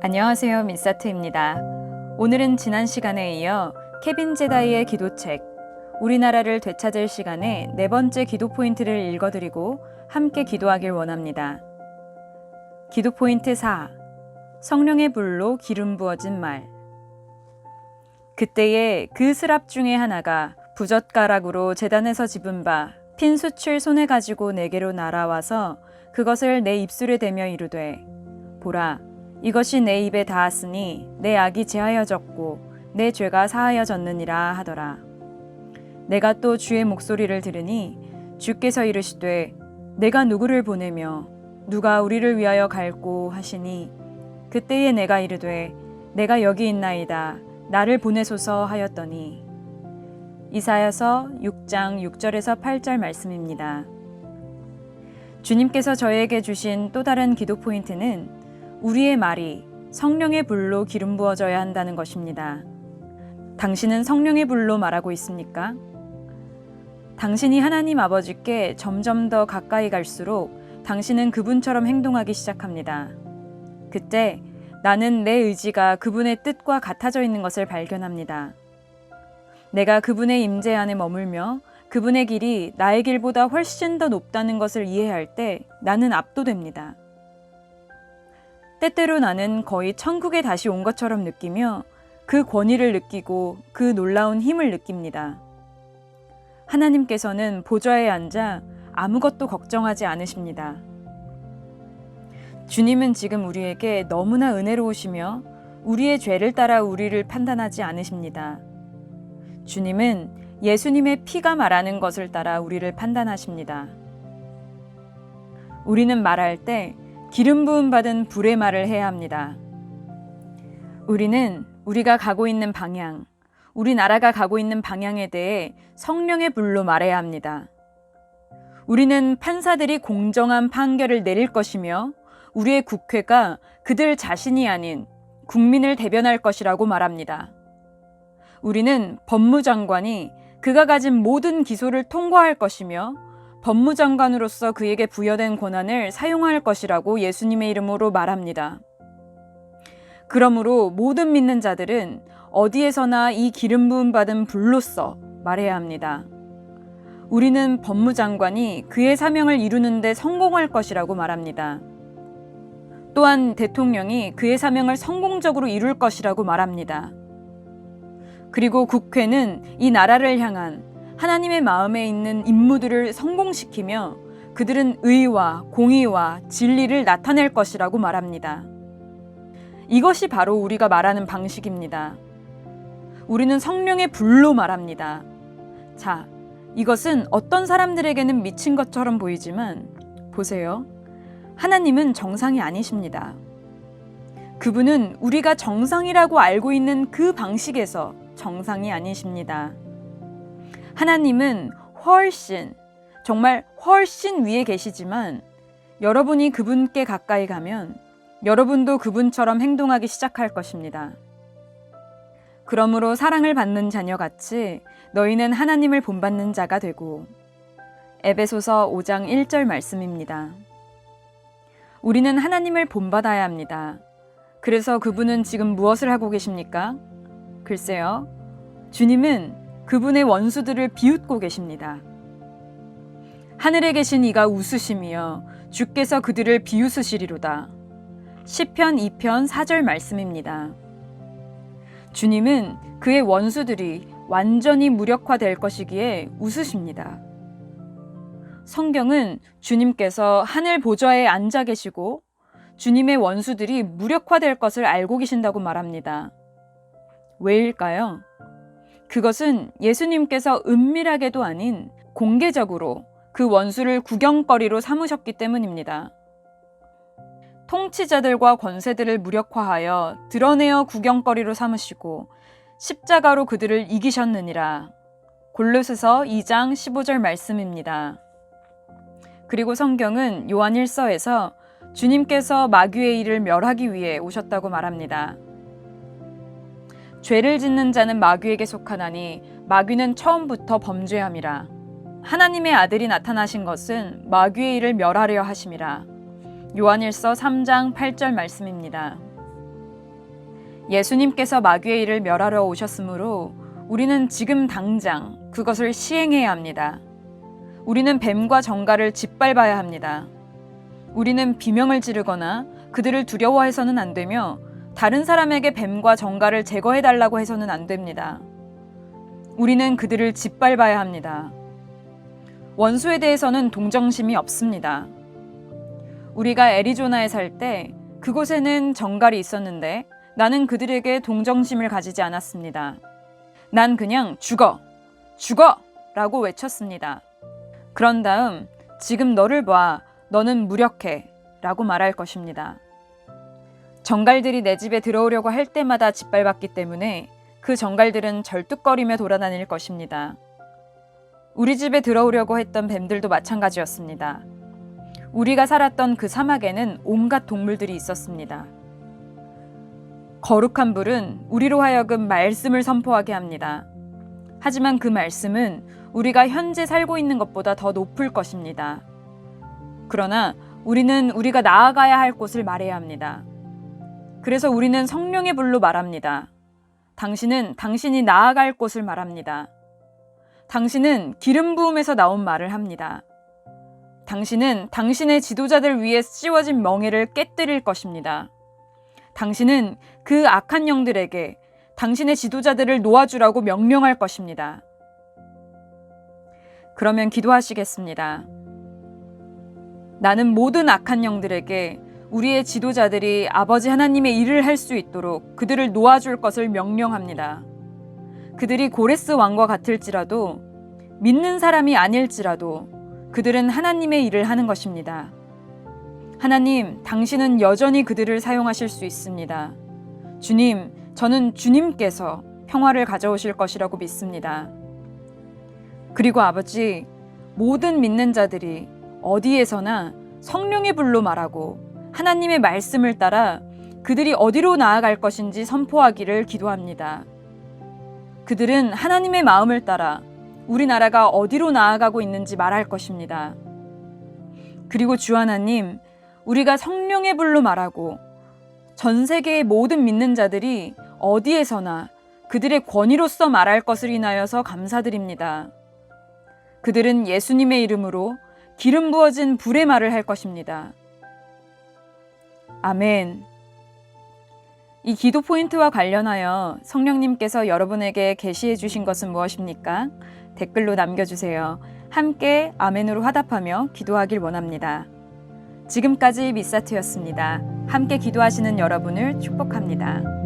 안녕하세요, 민사트입니다. 오늘은 지난 시간에 이어 케빈 제다이의 기도책 우리나라를 되찾을 시간에 네 번째 기도 포인트를 읽어드리고 함께 기도하길 원합니다. 기도 포인트 4. 성령의 불로 기름 부어진 말. 그때에 그 스랍 중에 하나가 부젓가락으로 제단에서 집은 바 핀 숯을 손에 가지고 내게로 날아와서 그것을 내 입술에 대며 이르되 보라, 이것이 내 입에 닿았으니 내 악이 제하여졌고 내 죄가 사하여졌느니라 하더라. 내가 또 주의 목소리를 들으니 주께서 이르시되 내가 누구를 보내며 누가 우리를 위하여 갈꼬 하시니 그때에 내가 이르되 내가 여기 있나이다 나를 보내소서 하였더니. 이사야서 6장 6절에서 8절 말씀입니다. 주님께서 저에게 주신 또 다른 기도 포인트는 우리의 말이 성령의 불로 기름 부어져야 한다는 것입니다. 당신은 성령의 불로 말하고 있습니까? 당신이 하나님 아버지께 점점 더 가까이 갈수록 당신은 그분처럼 행동하기 시작합니다. 그때 나는 내 의지가 그분의 뜻과 같아져 있는 것을 발견합니다. 내가 그분의 임재 안에 머물며 그분의 길이 나의 길보다 훨씬 더 높다는 것을 이해할 때 나는 압도됩니다. 때때로 나는 거의 천국에 다시 온 것처럼 느끼며 그 권위를 느끼고 그 놀라운 힘을 느낍니다. 하나님께서는 보좌에 앉아 아무것도 걱정하지 않으십니다. 주님은 지금 우리에게 너무나 은혜로우시며 우리의 죄를 따라 우리를 판단하지 않으십니다. 주님은 예수님의 피가 말하는 것을 따라 우리를 판단하십니다. 우리는 말할 때 기름 부음 받은 불의 말을 해야 합니다. 우리는 우리가 가고 있는 방향, 우리나라가 가고 있는 방향에 대해 성령의 불로 말해야 합니다. 우리는 판사들이 공정한 판결을 내릴 것이며 우리의 국회가 그들 자신이 아닌 국민을 대변할 것이라고 말합니다. 우리는 법무장관이 그가 가진 모든 기소를 통과할 것이며 법무장관으로서 그에게 부여된 권한을 사용할 것이라고 예수님의 이름으로 말합니다. 그러므로 모든 믿는 자들은 어디에서나 이 기름 부음 받은 불로써 말해야 합니다. 우리는 법무장관이 그의 사명을 이루는 데 성공할 것이라고 말합니다. 또한 대통령이 그의 사명을 성공적으로 이룰 것이라고 말합니다. 그리고 국회는 이 나라를 향한 하나님의 마음에 있는 임무들을 성공시키며 그들은 의와 공의와 진리를 나타낼 것이라고 말합니다. 이것이 바로 우리가 말하는 방식입니다. 우리는 성령의 불로 말합니다. 자, 이것은 어떤 사람들에게는 미친 것처럼 보이지만 보세요. 하나님은 정상이 아니십니다. 그분은 우리가 정상이라고 알고 있는 그 방식에서 정상이 아니십니다. 하나님은 정말 훨씬 위에 계시지만 여러분이 그분께 가까이 가면 여러분도 그분처럼 행동하기 시작할 것입니다. 그러므로 사랑을 받는 자녀같이 너희는 하나님을 본받는 자가 되고. 에베소서 5장 1절 말씀입니다. 우리는 하나님을 본받아야 합니다. 그래서 그분은 지금 무엇을 하고 계십니까? 글쎄요, 주님은 그분의 원수들을 비웃고 계십니다. 하늘에 계신 이가 웃으시며 주께서 그들을 비웃으시리로다. 시편 2편 4절 말씀입니다. 주님은 그의 원수들이 완전히 무력화될 것이기에 웃으십니다. 성경은 주님께서 하늘 보좌에 앉아 계시고 주님의 원수들이 무력화될 것을 알고 계신다고 말합니다. 왜일까요? 그것은 예수님께서 은밀하게도 아닌 공개적으로 그 원수를 구경거리로 삼으셨기 때문입니다. 통치자들과 권세들을 무력화하여 드러내어 구경거리로 삼으시고 십자가로 그들을 이기셨느니라. 골로새서 2장 15절 말씀입니다. 그리고 성경은 요한 1서에서 주님께서 마귀의 일을 멸하기 위해 오셨다고 말합니다. 죄를 짓는 자는 마귀에게 속하나니 마귀는 처음부터 범죄함이라. 하나님의 아들이 나타나신 것은 마귀의 일을 멸하려 하심이라. 요한일서 3장 8절 말씀입니다. 예수님께서 마귀의 일을 멸하러 오셨으므로 우리는 지금 당장 그것을 시행해야 합니다. 우리는 뱀과 정갈을 짓밟아야 합니다. 우리는 비명을 지르거나 그들을 두려워해서는 안 되며 다른 사람에게 뱀과 정갈을 제거해달라고 해서는 안 됩니다. 우리는 그들을 짓밟아야 합니다. 원수에 대해서는 동정심이 없습니다. 우리가 애리조나에 살 때 그곳에는 정갈이 있었는데 나는 그들에게 동정심을 가지지 않았습니다. 난 그냥 죽어! 죽어! 라고 외쳤습니다. 그런 다음 지금 너를 봐. 너는 무력해. 라고 말할 것입니다. 정갈들이 내 집에 들어오려고 할 때마다 짓밟았기 때문에 그 정갈들은 절뚝거리며 돌아다닐 것입니다. 우리 집에 들어오려고 했던 뱀들도 마찬가지였습니다. 우리가 살았던 그 사막에는 온갖 동물들이 있었습니다. 거룩한 불은 우리로 하여금 말씀을 선포하게 합니다. 하지만 그 말씀은 우리가 현재 살고 있는 것보다 더 높을 것입니다. 그러나 우리는 우리가 나아가야 할 곳을 말해야 합니다. 그래서 우리는 성령의 불로 말합니다. 당신은 당신이 나아갈 곳을 말합니다. 당신은 기름 부음에서 나온 말을 합니다. 당신은 당신의 지도자들 위에 씌워진 멍에를 깨뜨릴 것입니다. 당신은 그 악한 영들에게 당신의 지도자들을 놓아주라고 명령할 것입니다. 그러면 기도하시겠습니다. 나는 모든 악한 영들에게 우리의 지도자들이 아버지 하나님의 일을 할 수 있도록 그들을 놓아줄 것을 명령합니다. 그들이 고레스 왕과 같을지라도 믿는 사람이 아닐지라도 그들은 하나님의 일을 하는 것입니다. 하나님, 당신은 여전히 그들을 사용하실 수 있습니다. 주님, 저는 주님께서 평화를 가져오실 것이라고 믿습니다. 그리고 아버지, 모든 믿는 자들이 어디에서나 성령의 불로 말하고 하나님의 말씀을 따라 그들이 어디로 나아갈 것인지 선포하기를 기도합니다. 그들은 하나님의 마음을 따라 우리나라가 어디로 나아가고 있는지 말할 것입니다. 그리고 주 하나님, 우리가 성령의 불로 말하고 전 세계의 모든 믿는 자들이 어디에서나 그들의 권위로서 말할 것을 인하여서 감사드립니다. 그들은 예수님의 이름으로 기름 부어진 불의 말을 할 것입니다. 아멘. 이 기도 포인트와 관련하여 성령님께서 여러분에게 계시해 주신 것은 무엇입니까? 댓글로 남겨주세요. 함께 아멘으로 화답하며 기도하길 원합니다. 지금까지 미사트였습니다. 함께 기도하시는 여러분을 축복합니다.